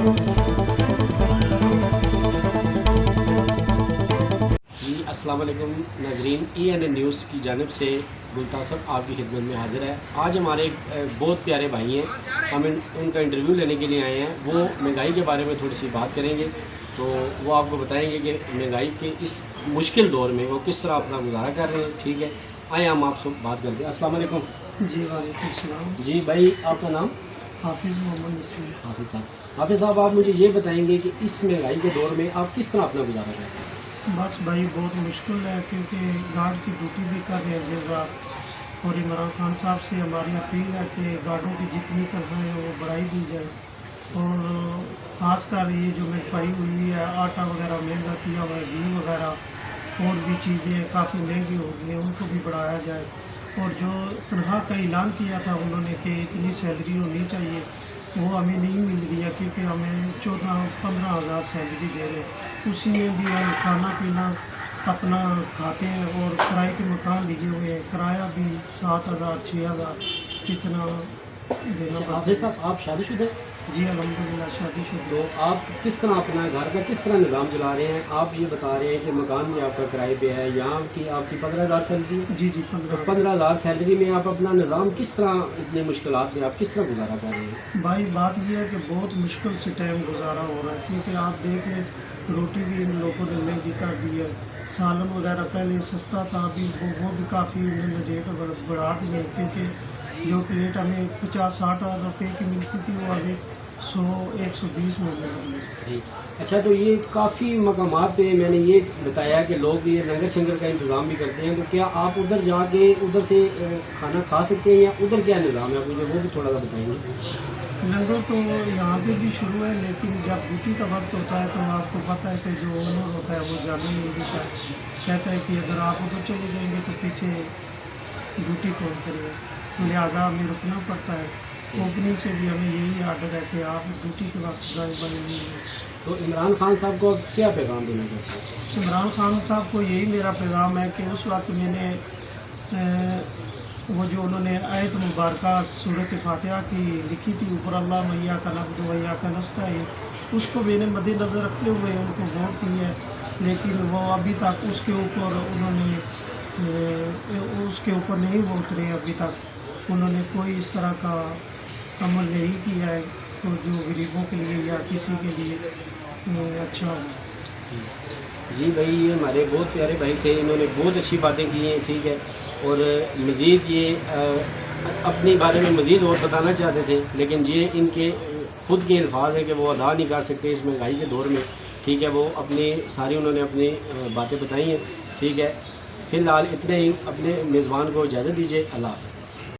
جی السلام علیکم ناظرین، EN نیوز کی جانب سے گلطاثر آپ کی خدمت میں حاضر ہے۔ آج ہمارے بہت پیارے بھائی ہیں، ہم ان کا انٹرویو لینے کے لیے آئے ہیں۔ وہ مہنگائی کے بارے میں تھوڑی سی بات کریں گے، تو وہ آپ کو بتائیں گے کہ مہنگائی کے اس مشکل دور میں وہ کس طرح اپنا گزارا کر رہے ہیں۔ ٹھیک ہے، آئیں ہم آپ سے بات کرتے ہیں۔ السلام علیکم۔ جی وعلیکم السلام۔ جی بھائی، آپ کا نام؟ حافظ محمد نسیم۔ حافظ صاحب، آپ مجھے یہ بتائیں گے کہ اس مہنگائی کے دور میں آپ کس طرح اپنا گزارا کرتے ہیں؟ بس بھائی بہت مشکل ہے، کیونکہ گارڈ کی ڈیوٹی بھی کر رہے ہیں دن رات، اور عمران خان صاحب سے ہماری اپیل ہے کہ گارڈوں کی جتنی تنخواہیں ہیں وہ بڑھائی دی جائے، اور خاص کر یہ جو مہنگائی ہوئی ہے، آٹا وغیرہ مہنگا کیا ہوا ہے، گھی وغیرہ اور بھی چیزیں کافی مہنگی ہو گئی ہیں، ان کو بھی بڑھایا جائے۔ اور جو تنخواہ کا اعلان کیا تھا انہوں نے کہ اتنی سیلری ہونی چاہیے، وہ ہمیں نہیں مل رہی ہے، کیونکہ ہمیں 14-15 ہزار سیلری دے رہے ہیں، اسی میں بھی ہم کھانا پینا اپنا کھاتے ہیں، اور کرائے کے مکان لیے ہوئے ہیں، کرایہ بھی 7,000-6,000 اتنا دینا پڑتا ہے۔ حافظ صاحب، آپ شادی شدہ ہیں؟ جی الحمدللہ شادی شدہ۔ تو آپ کس طرح اپنا گھر کا کس طرح نظام چلا رہے ہیں؟ آپ یہ بتا رہے ہیں کہ مکان بھی آپ کا کرائے پہ ہے، یہاں کی آپ کی 15,000 سیلری ہے؟ جی 15,000 سیلری میں آپ اپنا نظام کس طرح، اتنے مشکلات میں آپ کس طرح گزارا کر رہے ہیں؟ بھائی بات یہ ہے کہ بہت مشکل سے ٹائم گزارا ہو رہا ہے، کیونکہ آپ دیکھ لیں روٹی بھی ان لوگوں نے مہنگی کر دی ہے، سالن وغیرہ پہلے سستا تھا، ابھی وہ بھی کافی انہوں نے ریٹ بڑھا دیے، کیونکہ جو پلیٹ ہمیں 50-60 روپے کی ملتی تھی وہ ابھی 100-120 میں مل رہی ہے۔ جی اچھا، تو یہ کافی مقامات پہ میں نے یہ بتایا کہ لوگ یہ لنگر شنگر کا انتظام بھی کرتے ہیں، تو کیا آپ ادھر جا کے ادھر سے کھانا کھا سکتے ہیں، یا ادھر کیا نظام ہے؟ آپ مجھے وہ بھی تھوڑا سا بتائیں گے۔ لنگر تو یہاں پہ بھی شروع ہے، لیکن جب ڈیوٹی کا وقت ہوتا ہے تو آپ کو پتہ ہے کہ جو اونر ہوتا ہے وہ جانے نہیں دیتا ہے، کہتا ہے کہ اگر آپ ادھر چلے جائیں گے تو پیچھے ڈیوٹی کون کرے گا، تو لہٰذا ہمیں رکنا پڑتا ہے۔ کمپنی سے بھی ہمیں یہی آرڈر ہے کہ آپ ڈیوٹی کے وقت غائب نہیں ہیں۔ تو عمران خان صاحب کو آپ کیا پیغام دینا چاہتے ہیں؟ عمران خان صاحب کو یہی میرا پیغام ہے کہ اس وقت میں نے وہ جو انہوں نے آیت مبارکہ سورۃ فاتحہ کی لکھی تھی اوپر، اللہ میا کا نعبد و ایاک نستعین، اس کو میں نے مد نظر رکھتے ہوئے ان کو ووٹ دی ہے، لیکن وہ ابھی تک اس کے اوپر انہوں نے نہیں وہ اترے، ابھی تک انہوں نے کوئی اس طرح کا عمل نہیں کیا ہے تو جو غریبوں کے لیے یا کسی کے لیے اچھا ہو۔ جی بھائی، یہ ہمارے بہت پیارے بھائی تھے، انہوں نے بہت اچھی باتیں کی ہیں، ٹھیک ہے، اور مزید یہ اپنے بارے میں مزید اور بتانا چاہتے تھے، لیکن یہ ان کے خود کے الفاظ ہیں کہ وہ ادا نہیں کر سکتے اس مہنگائی کے دور میں، ٹھیک ہے۔ وہ انہوں نے اپنی باتیں بتائی ہیں، ٹھیک ہے۔ فی الحال اتنے ہی، اپنے میزبان کو اجازت دیجیے، اللہ حافظ۔